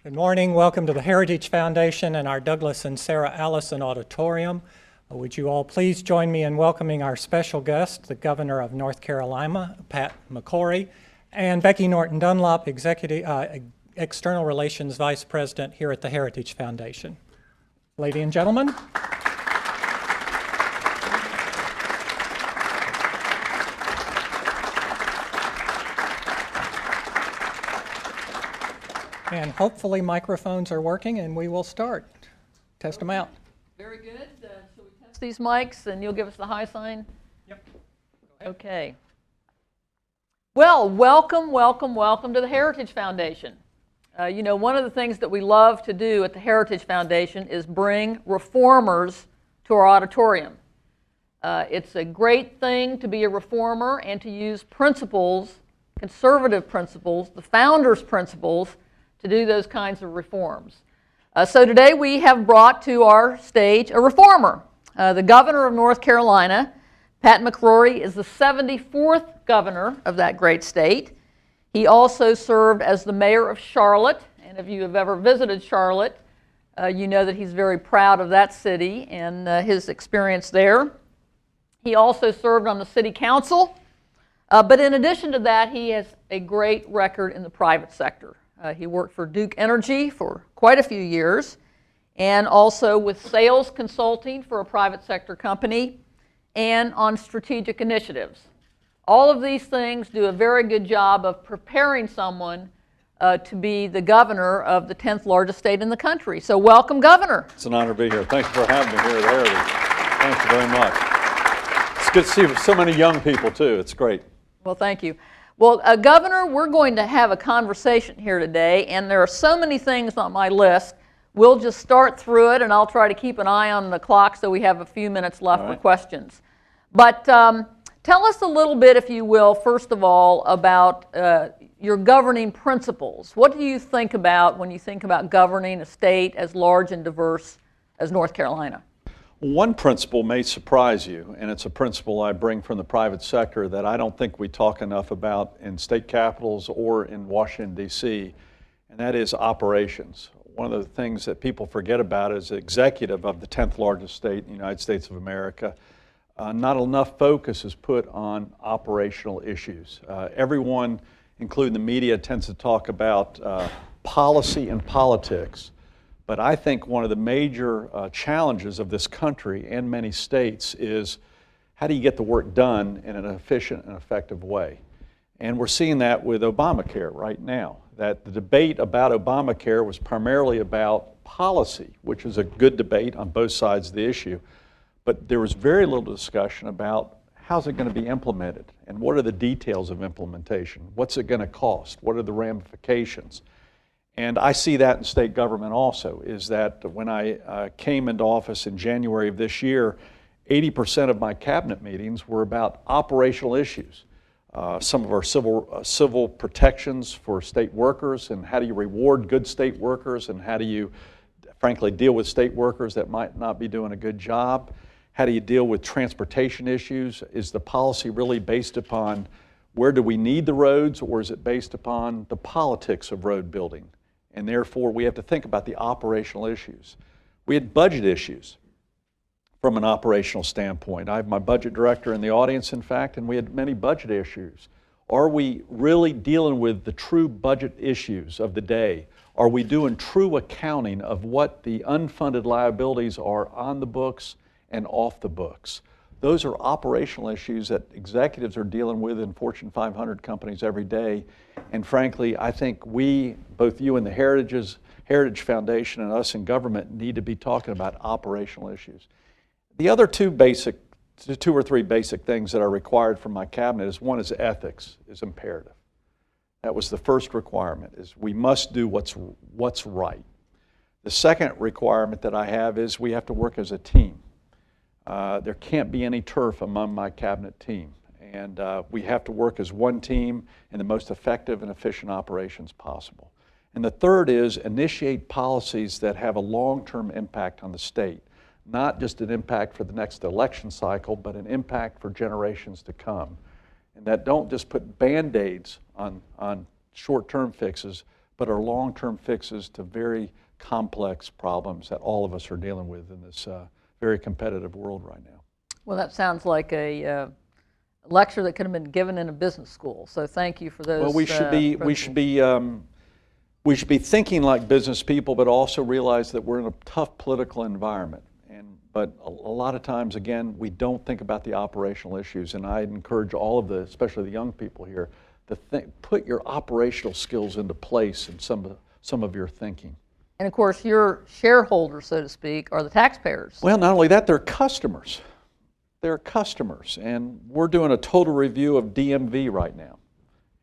Good morning. Welcome to the Heritage Foundation and our Douglas and Sarah Allison Auditorium. Would you all please join me in welcoming our special guest, the Governor of North Carolina, Pat McCrory, and Becky Norton Dunlop, External Relations Vice President here at the Heritage Foundation. Ladies and gentlemen. And hopefully microphones are working and we will start. Test them out. Very good. So we test these mics and you'll give us the high sign? Yep. Okay. Well, welcome to the Heritage Foundation. You know, one of the things that we love to do at the Heritage Foundation is bring reformers to our auditorium. It's a great thing to be a reformer and to use principles, conservative principles, the founders' principles, to do those kinds of reforms. So today we have brought to our stage a reformer. The Governor of North Carolina, Pat McCrory, is the 74th governor of that great state. He also served as the mayor of Charlotte, and if you have ever visited Charlotte, you know that he's very proud of that city and his experience there. He also served on the city council, but in addition to that, he has a great record in the private sector. He worked for Duke Energy for quite a few years, and also with sales consulting for a private sector company, and on strategic initiatives. All of these things do a very good job of preparing someone to be the governor of the 10th largest state in the country. So welcome, Governor. It's an honor to be here. Thanks for having me here at Heritage. Thank you very much. It's good to see so many young people, too. It's great. Well, thank you. Well, Governor, we're going to have a conversation here today, and there are so many things on my list. We'll just start through it, and I'll try to keep an eye on the clock so we have a few minutes left for questions. But tell us a little bit, if you will, first of all, about your governing principles. What do you think about when you think about governing a state as large and diverse as North Carolina? One principle may surprise you, and it's a principle I bring from the private sector that I don't think we talk enough about in state capitals or in Washington, D.C., and that is operations. One of the things that people forget about as executive of the 10th largest state in the United States of America, not enough focus is put on operational issues. Everyone, including the media, tends to talk about policy and politics. But I think one of the major challenges of this country and many states is how do you get the work done in an efficient and effective way? And we're seeing that with Obamacare right now, that the debate about Obamacare was primarily about policy, which is a good debate on both sides of the issue. But there was very little discussion about how's it going to be implemented and what are the details of implementation? What's it going to cost? What are the ramifications? And I see that in state government also, is that when I came into office in January of this year, 80% of my cabinet meetings were about operational issues. Some of our civil protections for state workers, and how do you reward good state workers, and how do you, frankly, deal with state workers that might not be doing a good job? How do you deal with transportation issues? Is the policy really based upon where do we need the roads, or is it based upon the politics of road building? And therefore, we have to think about the operational issues. We had budget issues from an operational standpoint. I have my budget director in the audience, in fact, and we had many budget issues. Are we really dealing with the true budget issues of the day? Are we doing true accounting of what the unfunded liabilities are on the books and off the books? Those are operational issues that executives are dealing with in Fortune 500 companies every day. And frankly, I think we, both you and the Heritage Foundation and us in government, need to be talking about operational issues. The other two or three basic things that are required from my cabinet is, one is ethics is imperative. That was the first requirement, is we must do what's right. The second requirement that I have is we have to work as a team. There can't be any turf among my cabinet team. And we have to work as one team in the most effective and efficient operations possible. And the third is initiate policies that have a long-term impact on the state. Not just an impact for the next election cycle, but an impact for generations to come. And that don't just put Band-Aids on short-term fixes, but are long-term fixes to very complex problems that all of us are dealing with in this very competitive world right now. Well, that sounds like a lecture that could have been given in a business school. So thank you for those. Well, we should be thinking like business people, but also realize that we're in a tough political environment. But a lot of times, again, we don't think about the operational issues. And I encourage all of especially the young people here, to put your operational skills into place in some of your thinking. And of course, your shareholders, so to speak, are the taxpayers. Well, not only that, they're customers. They're customers. And we're doing a total review of DMV right now.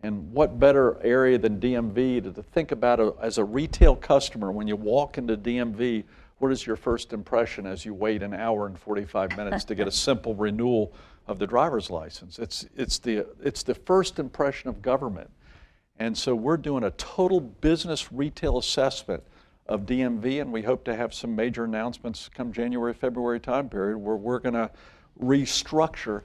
And what better area than DMV to think about as a retail customer when you walk into DMV, what is your first impression as you wait an hour and 45 minutes to get a simple renewal of the driver's license? It's the first impression of government. And so we're doing a total business retail assessment of DMV, and we hope to have some major announcements come January, February time period where we're going to restructure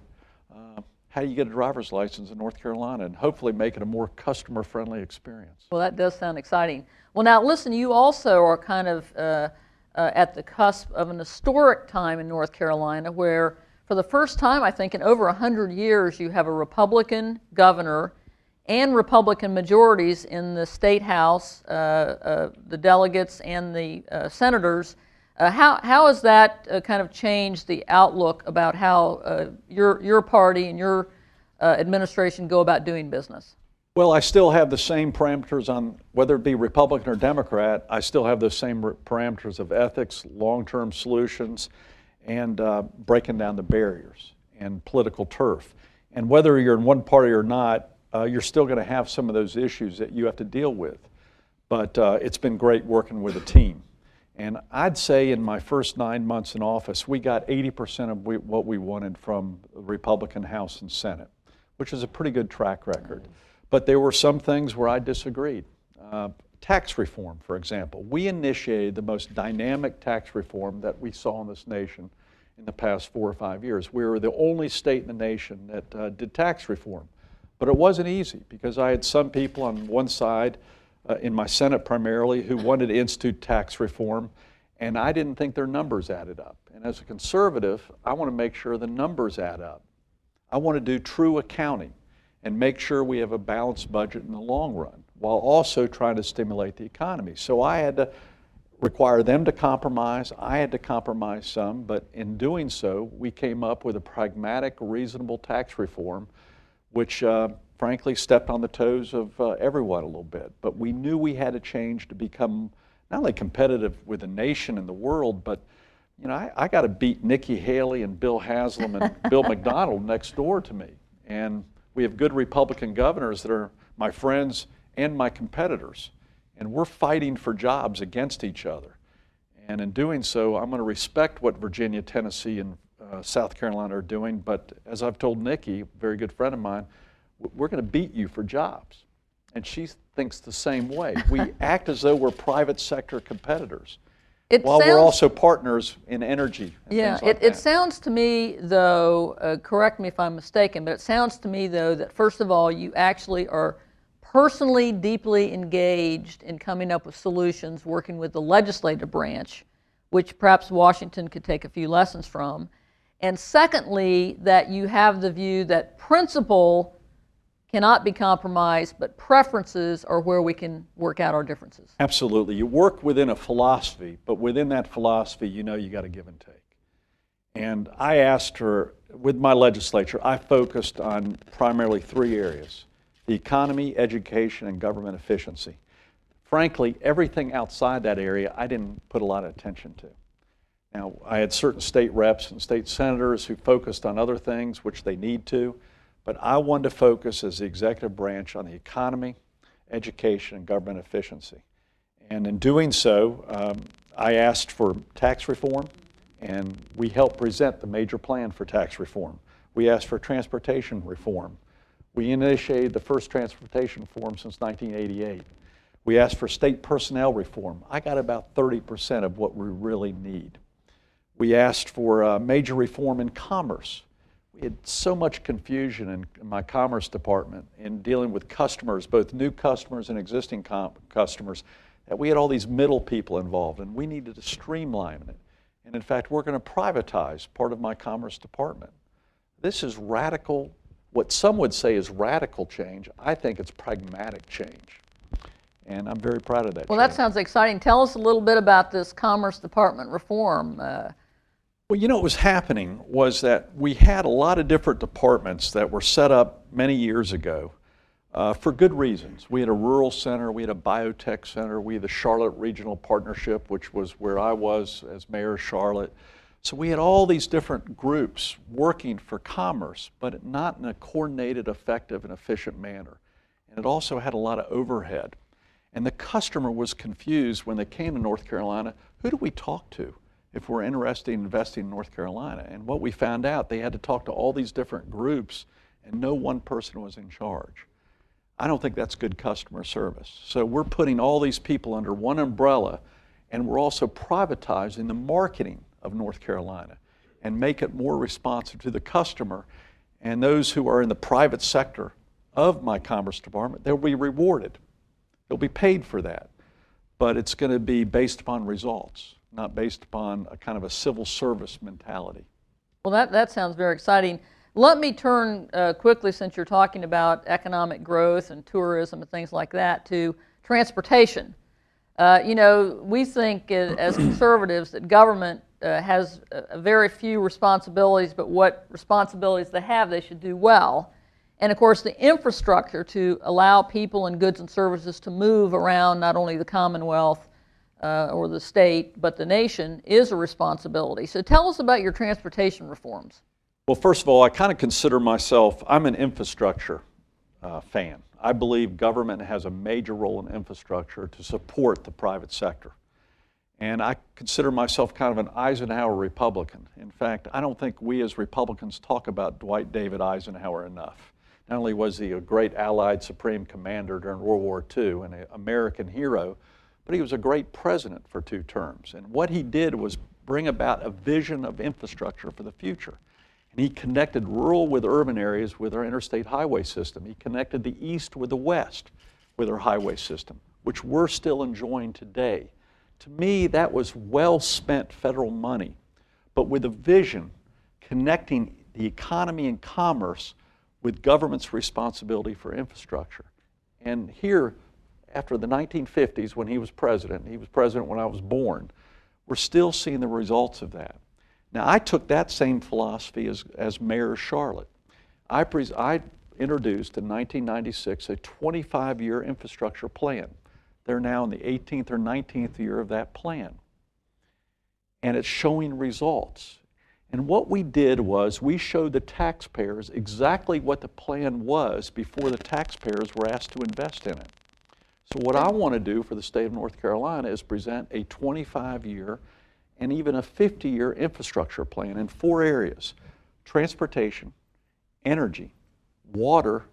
how you get a driver's license in North Carolina and hopefully make it a more customer-friendly experience. Well, that does sound exciting. Well, now listen, you also are kind of at the cusp of an historic time in North Carolina where for the first time, I think, in over 100 years, you have a Republican governor and Republican majorities in the State House, the delegates and the senators. How has that kind of changed the outlook about how your party and your administration go about doing business? Well, I still have the same parameters on whether it be Republican or Democrat. I still have those same parameters of ethics, long-term solutions, and breaking down the barriers and political turf. And whether you're in one party or not, you're still going to have some of those issues that you have to deal with. But it's been great working with a team. And I'd say in my first 9 months in office, we got 80% of what we wanted from the Republican House and Senate, which is a pretty good track record. But there were some things where I disagreed. Tax reform, for example. We initiated the most dynamic tax reform that we saw in this nation in the past 4 or 5 years. We were the only state in the nation that did tax reform. But it wasn't easy because I had some people on one side, in my Senate primarily, who wanted to institute tax reform, and I didn't think their numbers added up. And as a conservative, I want to make sure the numbers add up. I want to do true accounting and make sure we have a balanced budget in the long run, while also trying to stimulate the economy. So I had to require them to compromise. I had to compromise some, but in doing so, we came up with a pragmatic, reasonable tax reform, which frankly stepped on the toes of everyone a little bit. But we knew we had to change to become not only competitive with the nation and the world, but you know, I got to beat Nikki Haley and Bill Haslam and Bill McDonald next door to me. And we have good Republican governors that are my friends and my competitors. And we're fighting for jobs against each other. And in doing so, I'm going to respect what Virginia, Tennessee, and South Carolina are doing. But as I've told Nikki, a very good friend of mine, we're going to beat you for jobs. And she thinks the same way. We act as though we're private sector competitors, while we're also partners in energy and things like that. It sounds to me, though, correct me if I'm mistaken, but it sounds to me, though, that first of all, you actually are personally deeply engaged in coming up with solutions, working with the legislative branch, which perhaps Washington could take a few lessons from. And secondly, that you have the view that principle cannot be compromised, but preferences are where we can work out our differences. Absolutely. You work within a philosophy, but within that philosophy, you know you got to give and take. And I asked her, with my legislature, I focused on primarily 3 areas: the economy, education, and government efficiency. Frankly, everything outside that area, I didn't put a lot of attention to. Now, I had certain state reps and state senators who focused on other things, which they need to, but I wanted to focus as the executive branch on the economy, education, and government efficiency. And in doing so, I asked for tax reform, and we helped present the major plan for tax reform. We asked for transportation reform. We initiated the first transportation reform since 1988. We asked for state personnel reform. I got about 30% of what we really need. We asked for major reform in commerce. We had so much confusion in my Commerce Department in dealing with customers, both new customers and existing customers, that we had all these middle people involved, and we needed to streamline it. And in fact, we're going to privatize part of my Commerce Department. This is radical, what some would say is radical change. I think it's pragmatic change. And I'm very proud of that. Well, that sounds exciting. Tell us a little bit about this Commerce Department reform. Well, you know what was happening was that we had a lot of different departments that were set up many years ago for good reasons. We had a rural center, we had a biotech center, we had the Charlotte Regional Partnership, which was where I was as mayor of Charlotte. So we had all these different groups working for commerce, but not in a coordinated, effective, and efficient manner. And it also had a lot of overhead. And the customer was confused when they came to North Carolina, who do we talk to if we're interested in investing in North Carolina? And what we found out, they had to talk to all these different groups and no one person was in charge. I don't think that's good customer service. So we're putting all these people under one umbrella, and we're also privatizing the marketing of North Carolina and make it more responsive to the customer. And those who are in the private sector of my Commerce Department, they'll be rewarded. They'll be paid for that, but it's going to be based upon results, not based upon a kind of a civil service mentality. Well, that sounds very exciting. Let me turn quickly, since you're talking about economic growth and tourism and things like that, to transportation. You know, we think as conservatives that government has very few responsibilities, but what responsibilities they have, they should do well. And of course, the infrastructure to allow people and goods and services to move around not only the Commonwealth or the state, but the nation is a responsibility. So tell us about your transportation reforms. Well, first of all, I kind of consider myself, I'm an infrastructure fan. I believe government has a major role in infrastructure to support the private sector. And I consider myself kind of an Eisenhower Republican. In fact, I don't think we as Republicans talk about Dwight David Eisenhower enough. Not only was he a great Allied Supreme Commander during World War II and an American hero, but he was a great president for 2 terms. And what he did was bring about a vision of infrastructure for the future. And he connected rural with urban areas with our interstate highway system. He connected the East with the West with our highway system, which we're still enjoying today. To me, that was well-spent federal money, but with a vision connecting the economy and commerce with government's responsibility for infrastructure. And here, after the 1950s when he was president when I was born, we're still seeing the results of that. Now, I took that same philosophy as mayor of Charlotte. I introduced in 1996 a 25-year infrastructure plan. They're now in the 18th or 19th year of that plan. And it's showing results. And what we did was we showed the taxpayers exactly what the plan was before the taxpayers were asked to invest in it. So what I want to do for the state of North Carolina is present a 25-year and even a 50-year infrastructure plan in 4 areas: transportation, energy, water,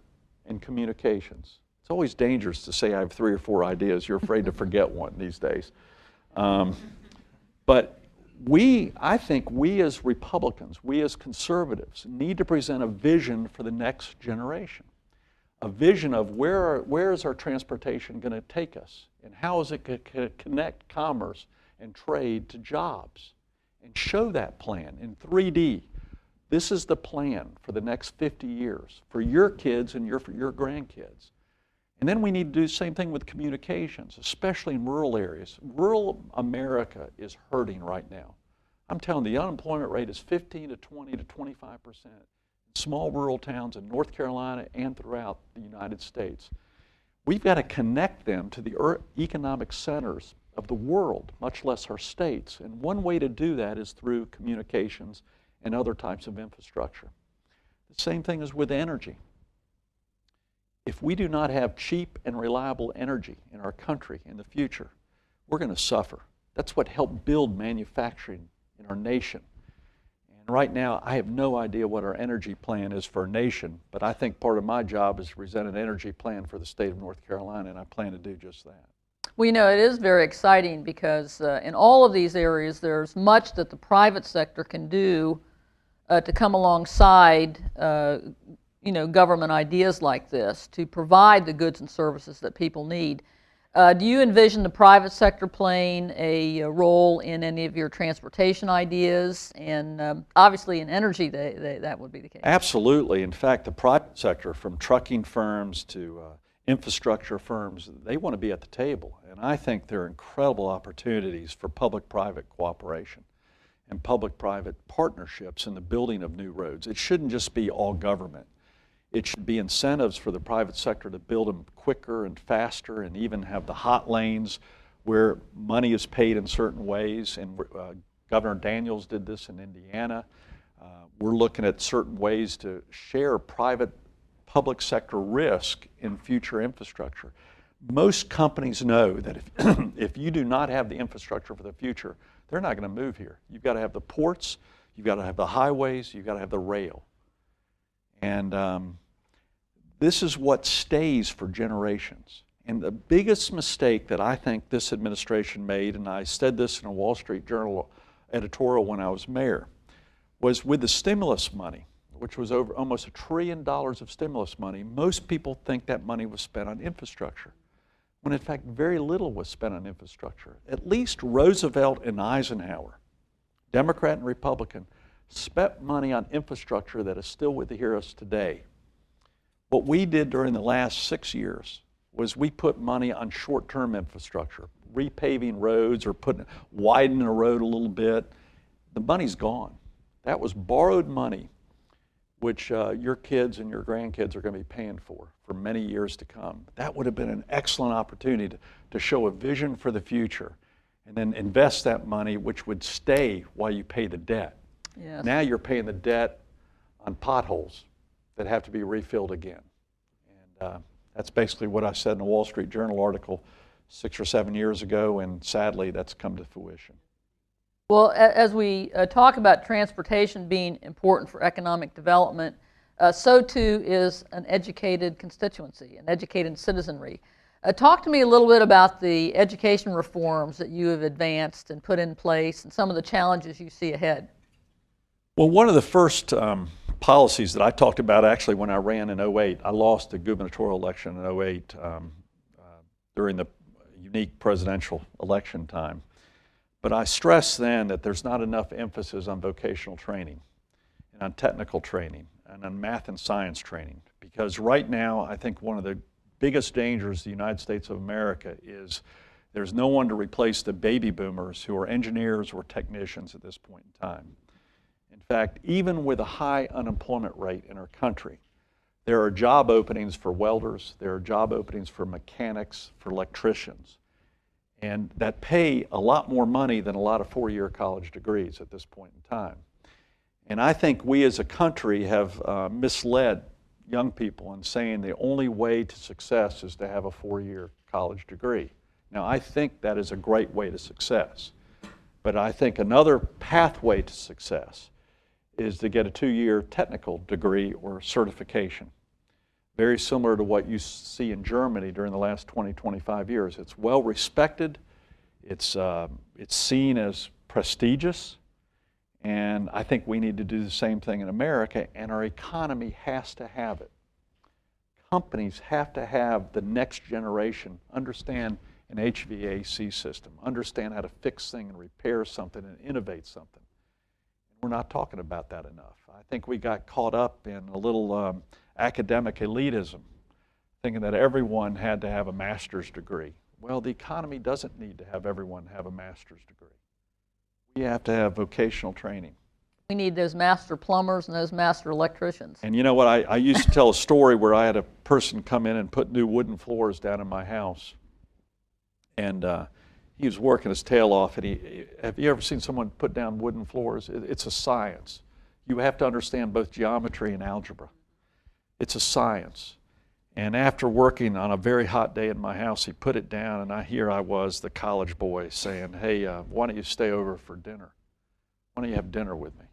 and communications. It's always dangerous to say I have 3 or 4 ideas. You're afraid to forget one these days. But I think we as Republicans, we as conservatives, need to present a vision for the next generation. A vision of where is our transportation going to take us, and how is it going to connect commerce and trade to jobs, and show that plan in 3D. This is the plan for the next 50 years for your kids and your grandkids. And then we need to do the same thing with communications, especially in rural areas. Rural America is hurting right now. I'm telling you, the unemployment rate is 15 to 20 to 25% in small rural towns in North Carolina and throughout the United States. We've got to connect them to the economic centers of the world, much less our states. And one way to do that is through communications and other types of infrastructure. The same thing is with energy. If we do not have cheap and reliable energy in our country in the future, we're going to suffer. That's what helped build manufacturing in our nation. And right now, I have no idea what our energy plan is for our nation, but I think part of my job is to present an energy plan for the state of North Carolina, and I plan to do just that. Well, you know, it is very exciting because in all of these areas, there's much that the private sector can do to come alongside government ideas like this to provide the goods and services that people need. Do you envision the private sector playing a role in any of your transportation ideas? And obviously in energy, that would be the case. Absolutely. In fact, the private sector, from trucking firms to infrastructure firms, they want to be at the table. And I think there are incredible opportunities for public-private cooperation and public-private partnerships in the building of new roads. It shouldn't just be all government. It should be incentives for the private sector to build them quicker and faster, and even have the hot lanes where money is paid in certain ways. And Governor Daniels did this in Indiana. We're looking at certain ways to share public sector risk in future infrastructure. Most companies know that if you do not have the infrastructure for the future, they're not going to move here. You've got to have the ports, you've got to have the highways, you've got to have the rail. And this is what stays for generations. And the biggest mistake that I think this administration made, and I said this in a Wall Street Journal editorial when I was mayor, was with the stimulus money, which was over almost $1 trillion of stimulus money. Most people think that money was spent on infrastructure, when in fact very little was spent on infrastructure. At least Roosevelt and Eisenhower, Democrat and Republican, spent money on infrastructure that is still with us today. What we did during the last 6 years was we put money on short-term infrastructure, repaving roads or widening a road a little bit. The money's gone. That was borrowed money, which your kids and your grandkids are going to be paying for many years to come. That would have been an excellent opportunity to show a vision for the future and then invest that money, which would stay while you pay the debt. Yes. Now you're paying the debt on potholes that have to be refilled again. And that's basically what I said in a Wall Street Journal article 6 or 7 years ago, and sadly that's come to fruition. Well, as we talk about transportation being important for economic development, so too is an educated constituency, an educated citizenry. Talk to me a little bit about the education reforms that you have advanced and put in place and some of the challenges you see ahead. Well, one of the first policies that I talked about actually when I ran in 2008, I lost the gubernatorial election in 2008 during the unique presidential election time. But I stressed then that there's not enough emphasis on vocational training and on technical training and on math and science training. Because right now, I think one of the biggest dangers of the United States of America is there's no one to replace the baby boomers who are engineers or technicians at this point in time. In fact, even with a high unemployment rate in our country, there are job openings for welders, there are job openings for mechanics, for electricians, and that pay a lot more money than a lot of four-year college degrees at this point in time. And I think we as a country have misled young people in saying the only way to success is to have a four-year college degree. Now, I think that is a great way to success, but I think another pathway to success is to get a 2-year technical degree or certification. Very similar to what you see in Germany during the last 20, 25 years. It's well respected, it's seen as prestigious, and I think we need to do the same thing in America, and our economy has to have it. Companies have to have the next generation understand an HVAC system, understand how to fix things and repair something and innovate something. We're not talking about that enough. I think we got caught up in a little academic elitism, thinking that everyone had to have a master's degree. Well, the economy doesn't need to have everyone have a master's degree. We have to have vocational training. We need those master plumbers and those master electricians. And you know what, I used to tell a story where I had a person come in and put new wooden floors down in my house. And he was working his tail off, and have you ever seen someone put down wooden floors? It's a science. You have to understand both geometry and algebra. It's a science. And after working on a very hot day in my house, he put it down, and here I was, the college boy, saying, hey, why don't you stay over for dinner? Why don't you have dinner with me?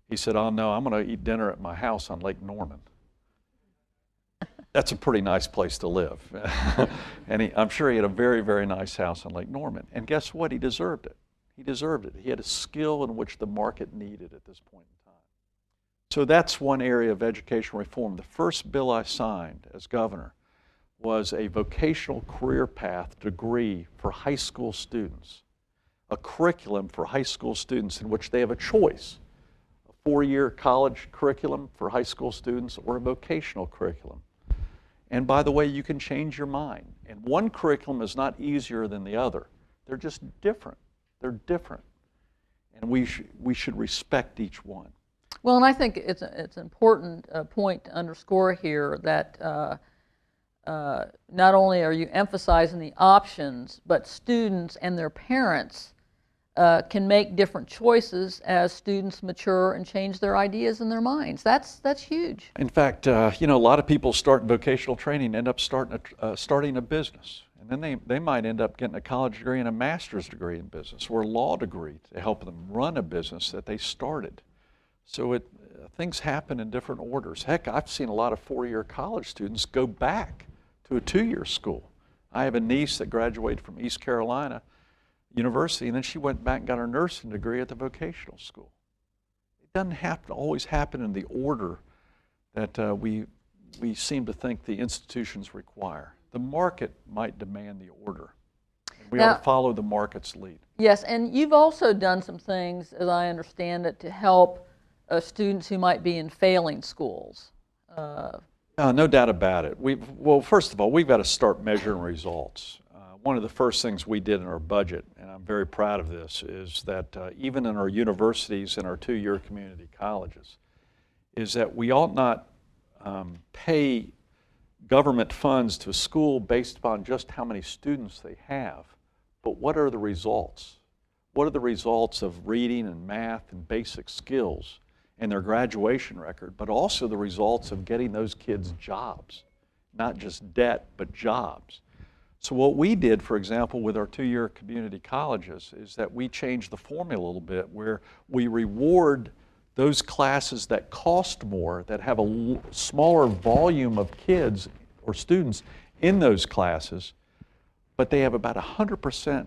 He said, oh no, I'm going to eat dinner at my house on Lake Norman. That's a pretty nice place to live. And I'm sure he had a very, very nice house on Lake Norman. And guess what? He deserved it. He deserved it. He had a skill in which the market needed at this point in time. So that's one area of education reform. The first bill I signed as governor was a vocational career path degree for high school students, a curriculum for high school students in which they have a choice, a 4-year college curriculum for high school students or a vocational curriculum. And by the way, you can change your mind. And one curriculum is not easier than the other. They're just different. They're different. And we should respect each one. Well, and I think it's an important point to underscore here that not only are you emphasizing the options, but students and their parents can make different choices as students mature and change their ideas and their minds. That's huge. In fact, a lot of people start in vocational training and end up starting a business. And then they might end up getting a college degree and a master's degree in business or a law degree to help them run a business that they started. So things happen in different orders. Heck, I've seen a lot of 4-year college students go back to a 2-year school. I have a niece that graduated from East Carolina University, and then she went back and got her nursing degree at the vocational school. It doesn't always happen in the order that we seem to think the institutions require. The market might demand the order. We ought to follow the market's lead. Yes, and you've also done some things, as I understand it, to help students who might be in failing schools. No doubt about it. Well, first of all, we've got to start measuring results. One of the first things we did in our budget, and I'm very proud of this, is that even in our universities and our 2-year community colleges, is that we ought not pay government funds to a school based upon just how many students they have, but what are the results? What are the results of reading and math and basic skills and their graduation record, but also the results of getting those kids jobs, not just debt, but jobs. So what we did, for example, with our 2-year community colleges is that we changed the formula a little bit where we reward those classes that cost more, that have a smaller volume of kids or students in those classes, but they have about 100%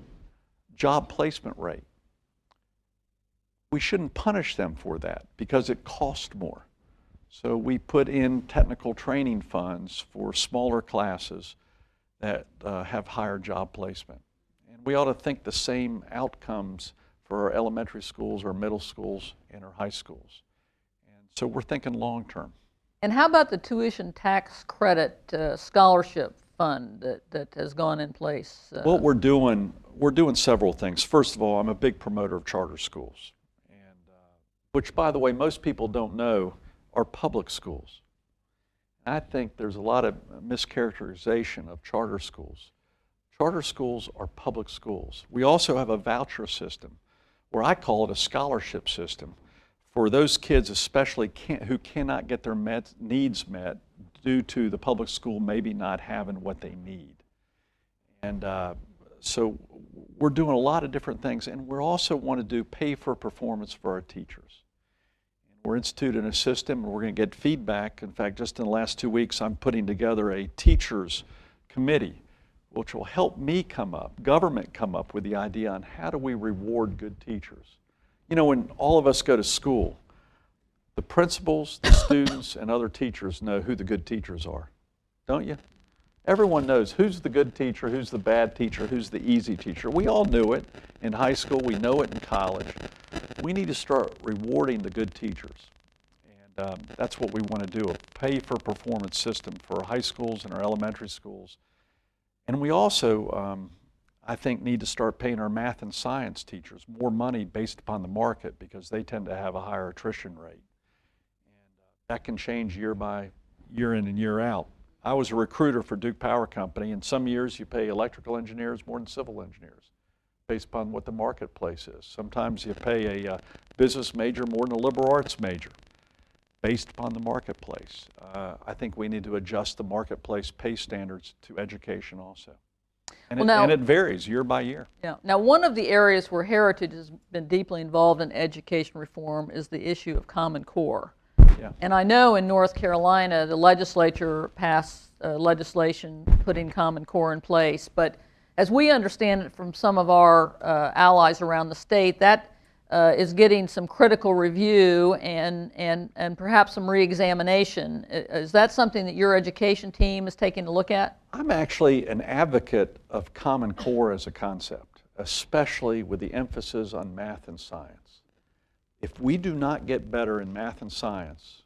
job placement rate. We shouldn't punish them for that because it costs more. So we put in technical training funds for smaller classes that have higher job placement. And we ought to think the same outcomes for our elementary schools, our middle schools, and our high schools. And so we're thinking long term. And how about the tuition tax credit scholarship fund that has gone in place? What we're doing several things. First of all, I'm a big promoter of charter schools, and which, by the way, most people don't know are public schools. I think there's a lot of mischaracterization of charter schools. Charter schools are public schools. We also have a voucher system, or I call it a scholarship system, for those kids especially who cannot get their needs met due to the public school maybe not having what they need. And so we're doing a lot of different things, and we also want to do pay for performance for our teachers. We're instituting a system, and we're going to get feedback. In fact, just in the last 2 weeks, I'm putting together a teachers committee, which will help me government come up with the idea on how do we reward good teachers. You know, when all of us go to school, the principals, the students, and other teachers know who the good teachers are, don't you? Everyone knows who's the good teacher, who's the bad teacher, who's the easy teacher. We all knew it in high school. We know it in college. We need to start rewarding the good teachers. And that's what we want to do, a pay-for-performance system for our high schools and our elementary schools. And we also, I think, need to start paying our math and science teachers more money based upon the market because they tend to have a higher attrition rate. And that can change year by year in and year out. I was a recruiter for Duke Power Company, and some years you pay electrical engineers more than civil engineers based upon what the marketplace is. Sometimes you pay a business major more than a liberal arts major based upon the marketplace. I think we need to adjust the marketplace pay standards to education also. And, and it varies year by year. Yeah. Now, one of the areas where Heritage has been deeply involved in education reform is the issue of Common Core. Yeah. And I know in North Carolina, the legislature passed legislation putting Common Core in place, but as we understand it from some of our allies around the state, that is getting some critical review and perhaps some re-examination. Is that something that your education team is taking a look at? I'm actually an advocate of Common Core as a concept, especially with the emphasis on math and science. If we do not get better in math and science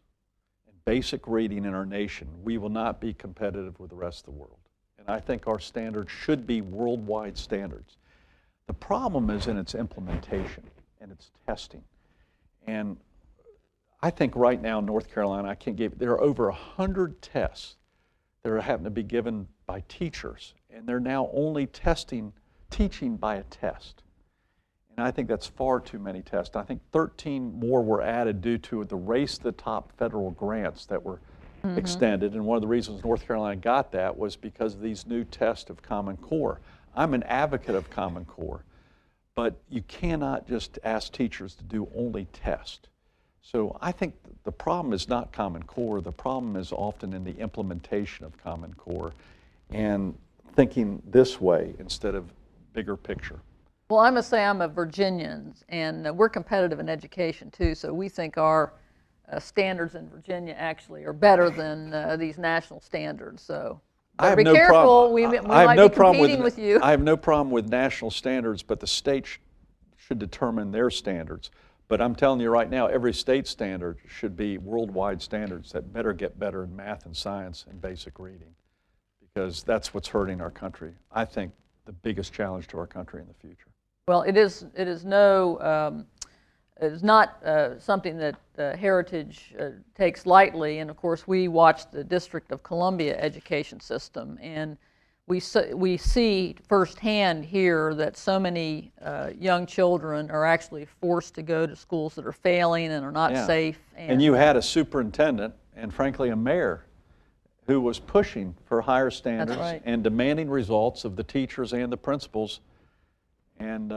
and basic reading in our nation, we will not be competitive with the rest of the world. And I think our standards should be worldwide standards. The problem is in its implementation and its testing. And I think right now in North Carolina, there are over 100 tests that are having to be given by teachers, and they're now only teaching by a test. And I think that's far too many tests. I think 13 more were added due to the race to the top federal grants that were extended, and one of the reasons North Carolina got that was because of these new tests of Common Core. I'm an advocate of Common Core, but you cannot just ask teachers to do only tests. So I think the problem is not Common Core, the problem is often in the implementation of Common Core and thinking this way instead of bigger picture. Well, I must say I'm a Virginian, and we're competitive in education too, so we think our standards in Virginia actually are better than these national standards. So be careful, we might be competing with you. I have no problem with national standards, but the state should determine their standards. But I'm telling you right now, every state standard should be worldwide standards that better get better in math and science and basic reading, because that's what's hurting our country. I think the biggest challenge to our country in the future. Well, it is not something that Heritage takes lightly, and of course we watch the District of Columbia education system, and we see firsthand here that so many young children are actually forced to go to schools that are failing and are not safe. And you had a superintendent and frankly a mayor who was pushing for higher standards and demanding results of the teachers and the principals, and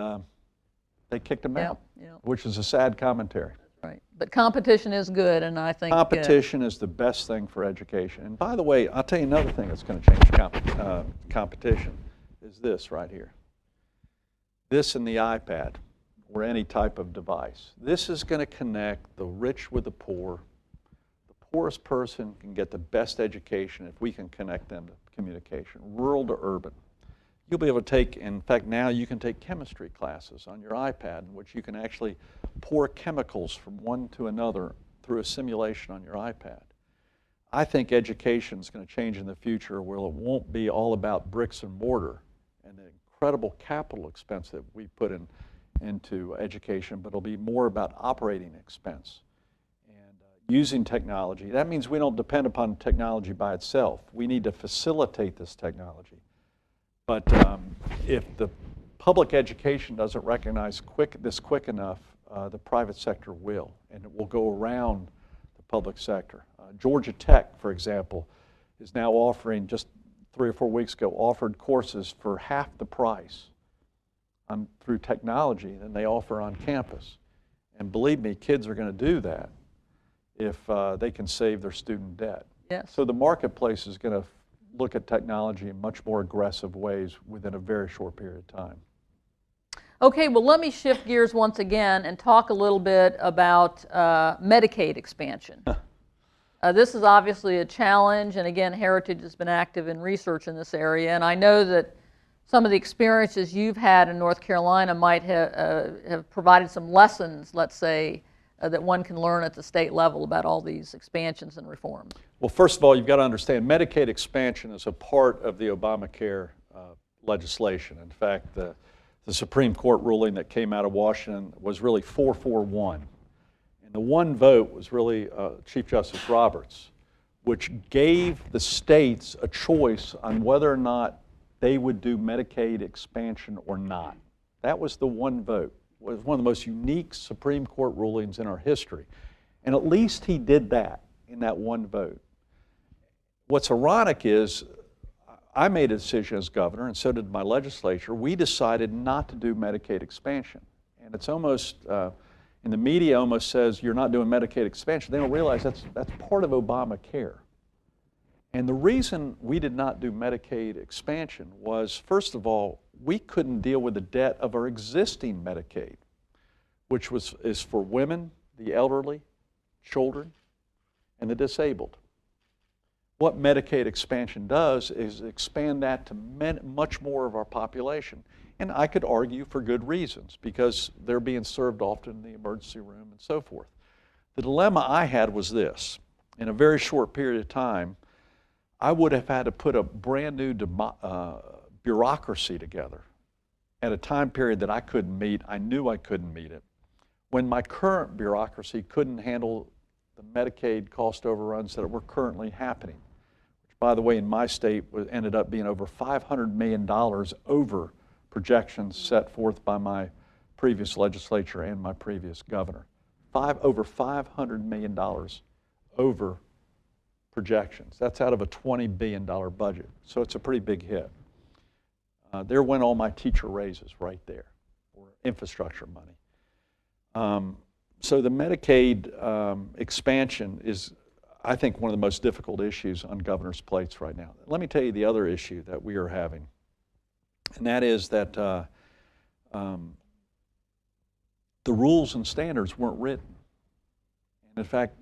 they kicked him out, which is a sad commentary. Right, but competition is good, and I think competition is the best thing for education. And by the way, I'll tell you another thing that's going to change competition is this right here. This and the iPad or any type of device. This is going to connect the rich with the poor. The poorest person can get the best education if we can connect them to communication, rural to urban. You'll be able to take, in fact, now you can take chemistry classes on your iPad in which you can actually pour chemicals from one to another through a simulation on your iPad. I think education is going to change in the future where it won't be all about bricks and mortar and the incredible capital expense that we put into education, but it'll be more about operating expense and using technology. That means we don't depend upon technology by itself. We need to facilitate this technology. But if the public education doesn't recognize this quick enough, the private sector will, and it will go around the public sector. Georgia Tech, for example, is now offering, just 3 or 4 weeks ago, offered courses for half the price through technology than they offer on campus. And believe me, kids are going to do that if they can save their student debt. Yes. So the marketplace is going to look at technology in much more aggressive ways within a very short period of time. Okay, well, let me shift gears once again and talk a little bit about Medicaid expansion. This is obviously a challenge, and again, Heritage has been active in research in this area, and I know that some of the experiences you've had in North Carolina might have provided some lessons, let's say, that one can learn at the state level about all these expansions and reforms. Well, first of all, you've got to understand Medicaid expansion is a part of the Obamacare legislation. In fact, the Supreme Court ruling that came out of Washington was really 4-4-1. And the one vote was really Chief Justice Roberts, which gave the states a choice on whether or not they would do Medicaid expansion or not. That was the one vote. It was one of the most unique Supreme Court rulings in our history. And at least he did that in that one vote. What's ironic is I made a decision as governor, and so did my legislature. We decided not to do Medicaid expansion. And it's almost, and the media almost says you're not doing Medicaid expansion. They don't realize that's part of Obamacare. And the reason we did not do Medicaid expansion was, first of all, we couldn't deal with the debt of our existing Medicaid. which is for women, the elderly, children, and the disabled. What Medicaid expansion does is expand that to much more of our population. And I could argue for good reasons, because they're being served often in the emergency room and so forth. The dilemma I had was this. In a very short period of time, I would have had to put a brand new bureaucracy together at a time period that I couldn't meet. I knew I couldn't meet it, when my current bureaucracy couldn't handle the Medicaid cost overruns that were currently happening, which, by the way, in my state ended up being over $500 million over projections set forth by my previous legislature and my previous governor. Over $500 million over projections. That's out of a $20 billion budget, so it's a pretty big hit. There went all my teacher raises right there, or infrastructure money. So the Medicaid expansion is, I think, one of the most difficult issues on governors' plates right now. Let me tell you the other issue that we are having, and that is that the rules and standards weren't written. And in fact,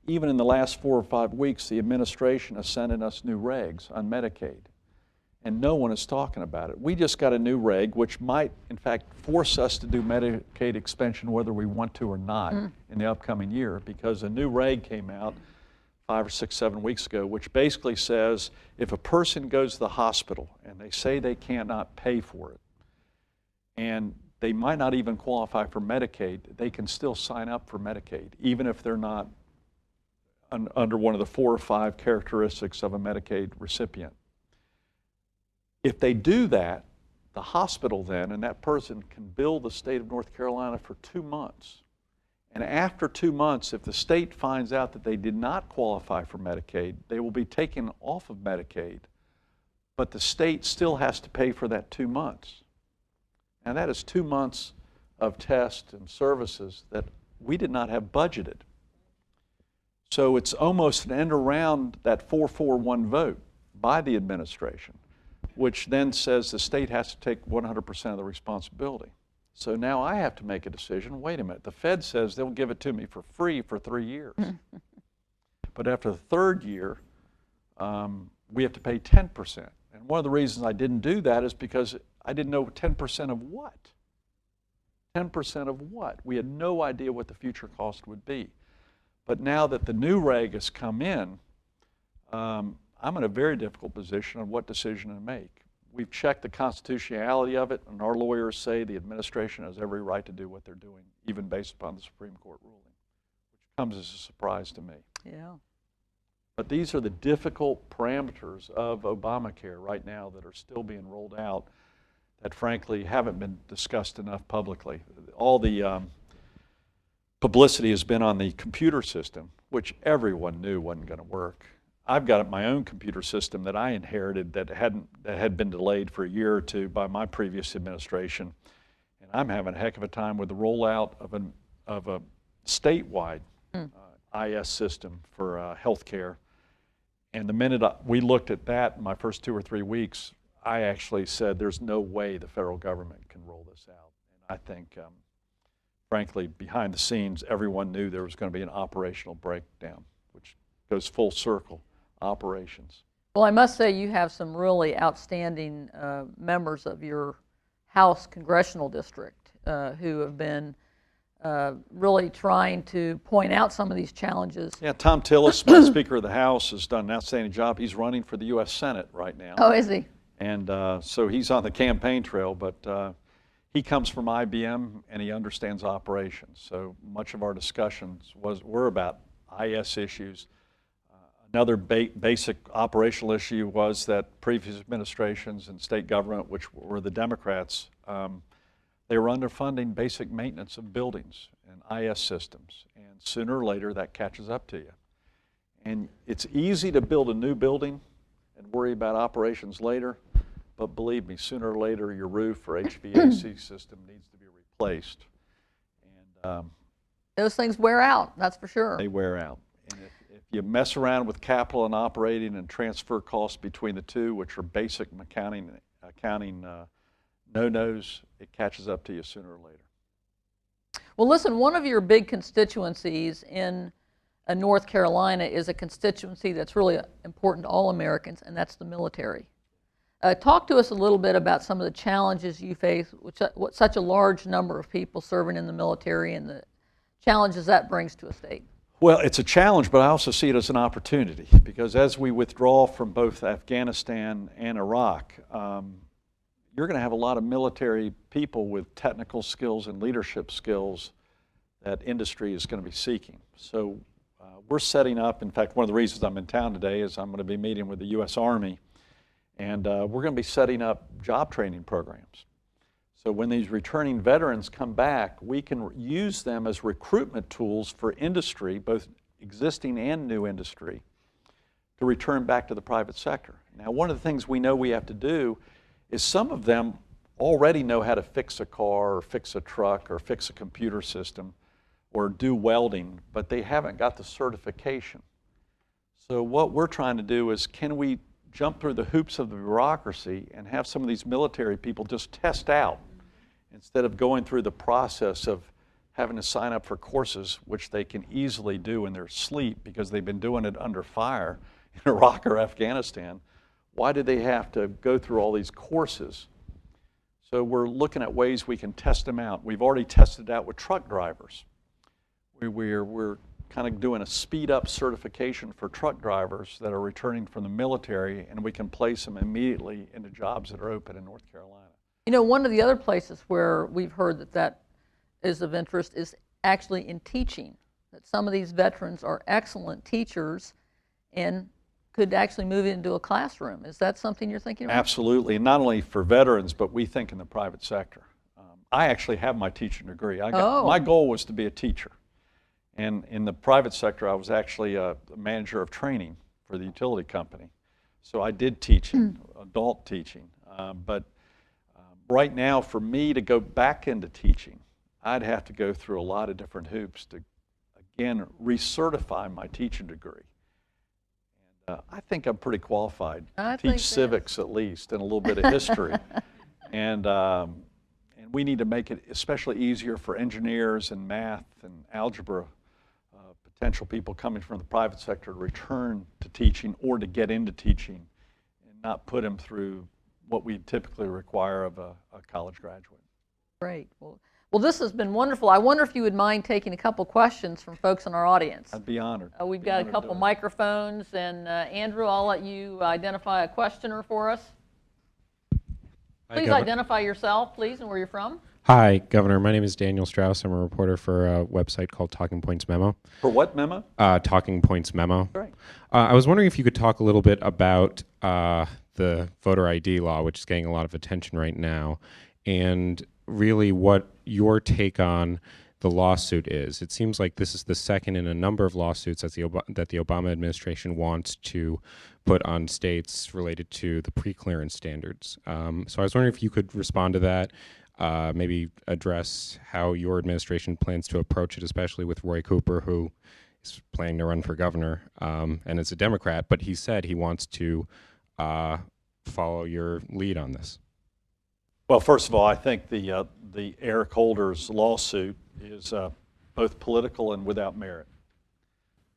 even in the last 4 or 5 weeks, the administration has sent us new regs on Medicaid, and no one is talking about it. We just got a new reg, which might, in fact, force us to do Medicaid expansion whether we want to or not in the upcoming year, because a new reg came out 5 or 6, 7 weeks ago, which basically says if a person goes to the hospital and they say they cannot pay for it, and they might not even qualify for Medicaid, they can still sign up for Medicaid, even if they're not under one of the 4 or 5 characteristics of a Medicaid recipient. If they do that, the hospital then, and that person can bill the state of North Carolina for 2 months. And after 2 months, if the state finds out that they did not qualify for Medicaid, they will be taken off of Medicaid, but the state still has to pay for that 2 months. And that is 2 months of tests and services that we did not have budgeted. So it's almost an end around that 4-4-1 vote by the administration, which then says the state has to take 100% of the responsibility. So now I have to make a decision. Wait a minute, the Fed says they'll give it to me for free for 3 years. But after the 3rd year, we have to pay 10%. And one of the reasons I didn't do that is because I didn't know 10% of what. 10% of what? We had no idea what the future cost would be. But now that the new reg has come in, I'm in a very difficult position on what decision to make. We've checked the constitutionality of it, and our lawyers say the administration has every right to do what they're doing, even based upon the Supreme Court ruling, which comes as a surprise to me. Yeah. But these are the difficult parameters of Obamacare right now that are still being rolled out that, frankly, haven't been discussed enough publicly. All the publicity has been on the computer system, which everyone knew wasn't going to work. I've got my own computer system that I inherited that had been delayed for a year or 2 by my previous administration, and I'm having a heck of a time with the rollout of a statewide IS system for healthcare. And the minute we looked at that in my first 2 or 3 weeks, I actually said there's no way the federal government can roll this out. And I think, frankly, behind the scenes, everyone knew there was going to be an operational breakdown, which goes full circle. Operations. Well, I must say you have some really outstanding members of your House Congressional District who have been really trying to point out some of these challenges. Yeah, Tom Tillis, my Speaker of the House, has done an outstanding job. He's running for the U.S. Senate right now. Oh, is he? And so he's on the campaign trail, but he comes from IBM and he understands operations. So much of our discussions were about IS issues. Another basic operational issue was that previous administrations and state government, which were the Democrats, they were underfunding basic maintenance of buildings and IS systems. And sooner or later, that catches up to you. And it's easy to build a new building and worry about operations later, but believe me, sooner or later, your roof or HVAC system needs to be replaced. And those things wear out, that's for sure. They wear out. And if you mess around with capital and operating and transfer costs between the two, which are basic accounting no-nos, it catches up to you sooner or later. Well, listen, one of your big constituencies in North Carolina is a constituency that's really important to all Americans, and that's the military. Talk to us a little bit about some of the challenges you face with such a large number of people serving in the military and the challenges that brings to a state. Well, it's a challenge, but I also see it as an opportunity, because as we withdraw from both Afghanistan and Iraq, you're going to have a lot of military people with technical skills and leadership skills that industry is going to be seeking. So we're setting up, in fact, one of the reasons I'm in town today is I'm going to be meeting with the U.S. Army, and we're going to be setting up job training programs. So when these returning veterans come back, we can use them as recruitment tools for industry, both existing and new industry, to return back to the private sector. Now, one of the things we know we have to do is some of them already know how to fix a car or fix a truck or fix a computer system or do welding, but they haven't got the certification. So what we're trying to do is, can we jump through the hoops of the bureaucracy and have some of these military people just test out, instead of going through the process of having to sign up for courses, which they can easily do in their sleep because they've been doing it under fire in Iraq or Afghanistan. Why do they have to go through all these courses? So we're looking at ways we can test them out. We've already tested it out with truck drivers. We're kind of doing a speed-up certification for truck drivers that are returning from the military, and we can place them immediately into jobs that are open in North Carolina. You know, one of the other places where we've heard that is of interest is actually in teaching, that some of these veterans are excellent teachers and could actually move into a classroom. Is that something you're thinking about? Absolutely, and not only for veterans, but we think in the private sector. I actually have my teaching degree. My goal was to be a teacher. And in the private sector, I was actually a manager of training for the utility company. So I did teaching, adult teaching. But right now, for me to go back into teaching, I'd have to go through a lot of different hoops to, again, recertify my teaching degree. And I think I'm pretty qualified to teach civics at least, and a little bit of history. And we need to make it especially easier for engineers and math and algebra potential people coming from the private sector to return to teaching or to get into teaching, and not put them through what we typically require of a college graduate. Great. Well, this has been wonderful. I wonder if you would mind taking a couple questions from folks in our audience. I'd be honored. We've got a couple microphones, and Andrew, I'll let you identify a questioner for us. Please identify yourself, please, and where you're from. Hi, Governor. My name is Daniel Strauss. I'm a reporter for a website called Talking Points Memo. For what memo? Talking Points Memo. Great. I was wondering if you could talk a little bit about the voter ID law, which is getting a lot of attention right now, and really what your take on the lawsuit is. It seems like this is the second in a number of lawsuits that the Obama administration wants to put on states related to the pre-clearance standards. So I was wondering if you could respond to that, maybe address how your administration plans to approach it, especially with Roy Cooper, who is planning to run for governor and is a Democrat, but he said he wants to follow your lead on this. Well, first of all, I think the Eric Holder's lawsuit is both political and without merit,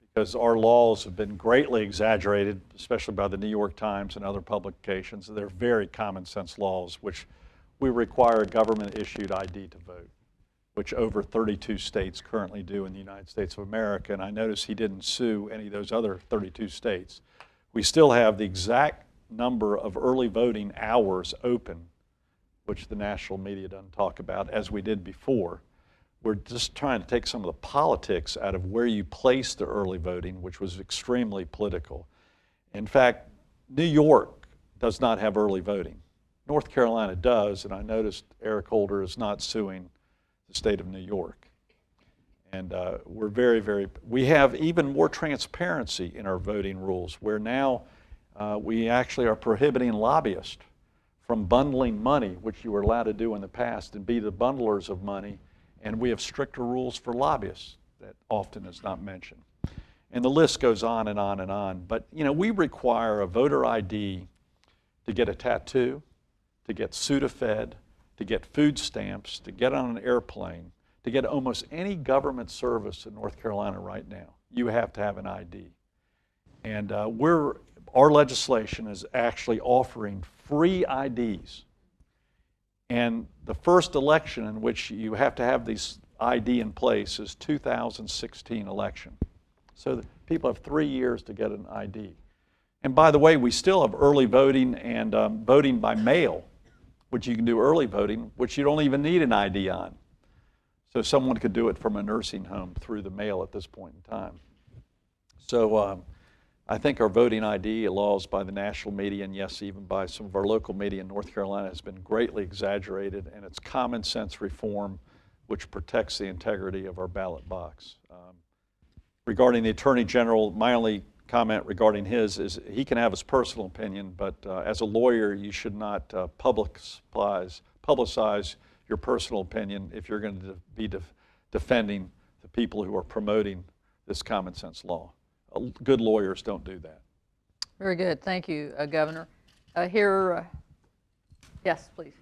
because our laws have been greatly exaggerated, especially by the New York Times and other publications. They're very common sense laws, which we require a government-issued ID to vote, which over 32 states currently do in the United States of America. And I noticed he didn't sue any of those other 32 states. We still have the exact number of early voting hours open, which the national media doesn't talk about, as we did before. We're just trying to take some of the politics out of where you place the early voting, which was extremely political. In fact, New York does not have early voting. North Carolina does, and I noticed Eric Holder is not suing the state of New York. And we're we have even more transparency in our voting rules, where now we actually are prohibiting lobbyists from bundling money, which you were allowed to do in the past, and be the bundlers of money. And we have stricter rules for lobbyists that often is not mentioned. And the list goes on and on and on. But you know, we require a voter ID to get a tattoo, to get Sudafed, to get food stamps, to get on an airplane, To get almost any government service in North Carolina right now, you have to have an ID. And our legislation is actually offering free IDs. And the first election in which you have to have these ID in place is 2016 election. So people have 3 years to get an ID. And by the way, we still have early voting and voting by mail, which you can do early voting, which you don't even need an ID on. So someone could do it from a nursing home through the mail at this point in time. So I think our voting ID laws by the national media, and yes, even by some of our local media in North Carolina, has been greatly exaggerated, and it's common sense reform which protects the integrity of our ballot box. Regarding the Attorney General, my only comment regarding his is he can have his personal opinion, but as a lawyer, you should not publicize your personal opinion if you're going to be defending the people who are promoting this common sense law. Good lawyers don't do that. Very good. Thank you, Governor. Yes, please.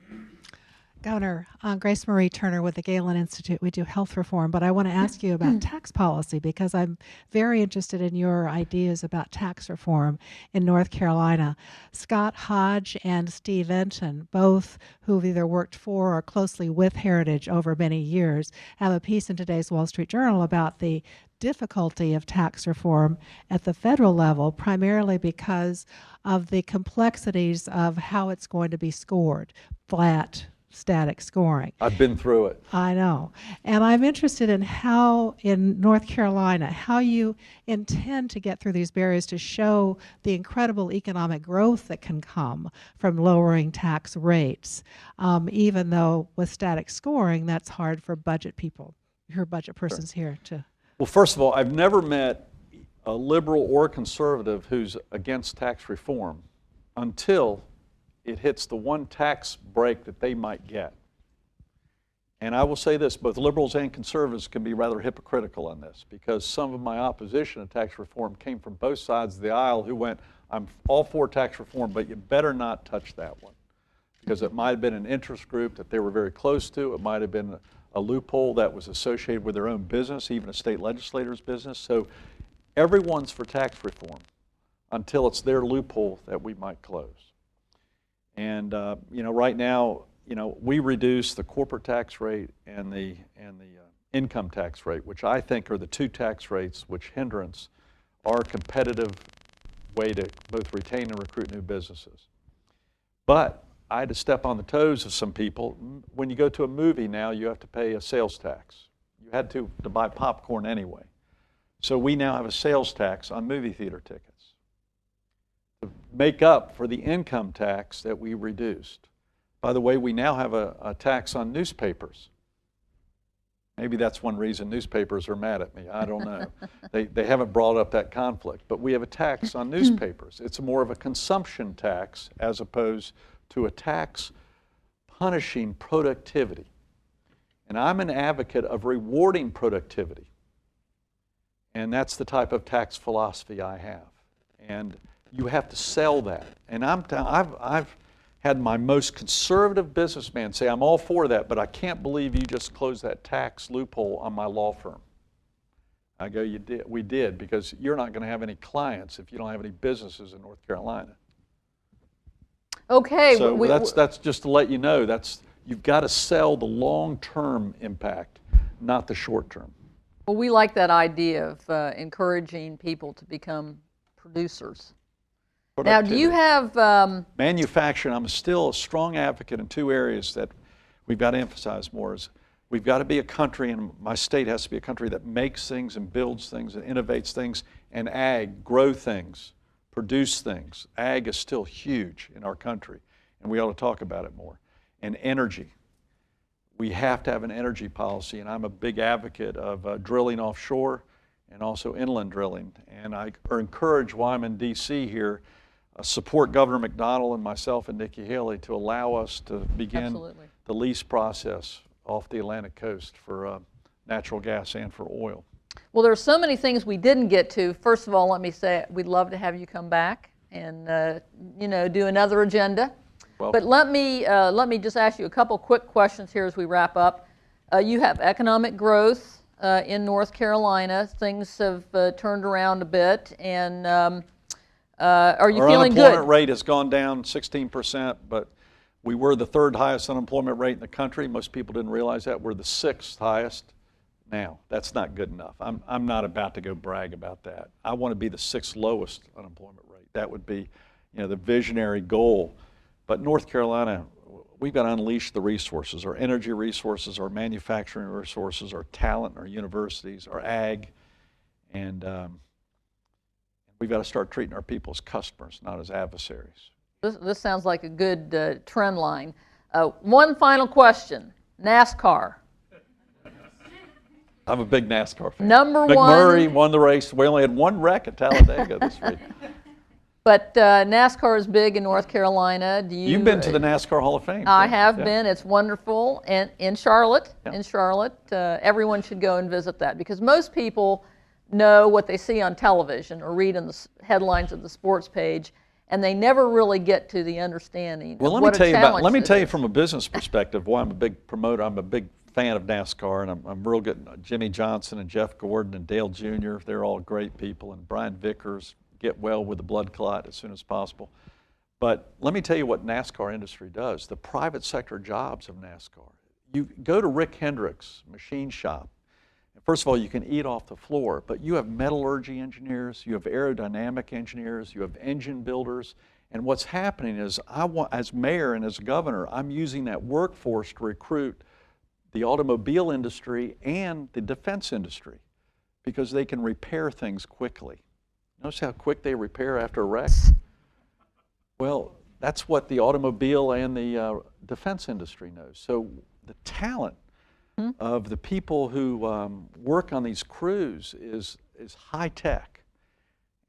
Governor, Grace Marie Turner with the Galen Institute. We do health reform, but I want to ask you about tax policy because I'm very interested in your ideas about tax reform in North Carolina. Scott Hodge and Steve Enton, both who've either worked for or closely with Heritage over many years, have a piece in today's Wall Street Journal about the difficulty of tax reform at the federal level, primarily because of the complexities of how it's going to be scored, flat, static scoring. I've been through it. I know. And I'm interested in how, in North Carolina, how you intend to get through these barriers to show the incredible economic growth that can come from lowering tax rates, even though with static scoring, that's hard for budget people. Your budget person's here to. Well, first of all, I've never met a liberal or conservative who's against tax reform until it hits the one tax break that they might get. And I will say this, both liberals and conservatives can be rather hypocritical on this because some of my opposition to tax reform came from both sides of the aisle who went, I'm all for tax reform, but you better not touch that one. Because it might have been an interest group that they were very close to. It might have been a loophole that was associated with their own business, even a state legislator's business. So everyone's for tax reform until it's their loophole that we might close. And right now, we reduce the corporate tax rate and the income tax rate, which I think are the two tax rates which hindrance our competitive way to both retain and recruit new businesses. But I had to step on the toes of some people. When you go to a movie now, you have to pay a sales tax. You had to buy popcorn anyway. So we now have a sales tax on movie theater tickets to make up for the income tax that we reduced. By the way, we now have a tax on newspapers. Maybe that's one reason newspapers are mad at me. I don't know. They haven't brought up that conflict. But we have a tax on newspapers. It's more of a consumption tax as opposed to a tax punishing productivity. And I'm an advocate of rewarding productivity. And that's the type of tax philosophy I have. And you have to sell that. And I've had my most conservative businessman say, I'm all for that, but I can't believe you just closed that tax loophole on my law firm. I go, you did. We did, because you're not going to have any clients if you don't have any businesses in North Carolina. Okay. So that's just to let you know, you've got to sell the long-term impact, not the short-term. Well, we like that idea of encouraging people to become producers. Now, do you have... manufacturing, I'm still a strong advocate in two areas that we've got to emphasize more. Is we've got to be a country, and my state has to be a country that makes things and builds things and innovates things, and ag, grow things, produce things. Ag is still huge in our country, and we ought to talk about it more. And energy. We have to have an energy policy, and I'm a big advocate of drilling offshore and also inland drilling. And I encourage while I'm in D.C. here, support Governor McDonnell and myself and Nikki Haley to allow us to begin the lease process off the Atlantic coast for natural gas and for oil. Well, there are so many things we didn't get to. First of all, let me say we'd love to have you come back and do another agenda. But let me just ask you a couple quick questions here as we wrap up. You have economic growth in North Carolina. Things have turned around a bit, and are you feeling good? Our unemployment rate has gone down 16%, but we were the third highest unemployment rate in the country. Most people didn't realize that. We're the sixth highest now. That's not good enough. I'm not about to go brag about that. I want to be the sixth lowest unemployment rate. That would be, the visionary goal. But North Carolina, we've got to unleash the resources, our energy resources, our manufacturing resources, our talent, our universities, our ag, and we've got to start treating our people as customers, not as adversaries. This sounds like a good trend line. One final question, NASCAR. I'm a big NASCAR fan. Number one. McMurray won the race. We only had one wreck at Talladega this week. But NASCAR is big in North Carolina. You've been to the NASCAR Hall of Fame. I have been. It's wonderful. And in Charlotte, Yeah. Everyone should go and visit that, because most people know what they see on television or read in the headlines of the sports page, and they never really get to the understanding Well, of what a challenge let me this tell you is. from a business perspective why I'm a big promoter. I'm a big fan of NASCAR, and I'm real good. Jimmy Johnson and Jeff Gordon and Dale Jr., they're all great people, and Brian Vickers, get well with the blood clot as soon as possible. But let me tell you what NASCAR industry does, the private sector jobs of NASCAR. You go to Rick Hendrick's machine shop. First of all, you can eat off the floor, but you have metallurgy engineers, you have aerodynamic engineers, you have engine builders, and what's happening is as mayor and as governor, I'm using that workforce to recruit the automobile industry and the defense industry because they can repair things quickly. Notice how quick they repair after a wreck? Well, that's what the automobile and the defense industry knows. So the talent of the people who work on these crews is high tech.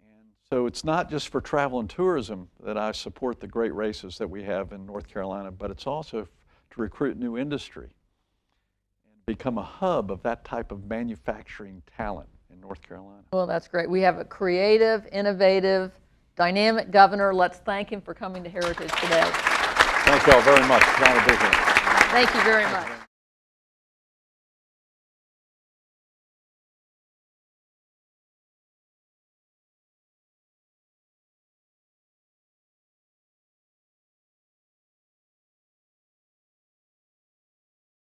And so it's not just for travel and tourism that I support the great races that we have in North Carolina, but it's also to recruit new industry and become a hub of that type of manufacturing talent in North Carolina. Well, that's great. We have a creative, innovative, dynamic governor. Let's thank him for coming to Heritage today. Thank you all very much. Glad to be here. Thank you very much.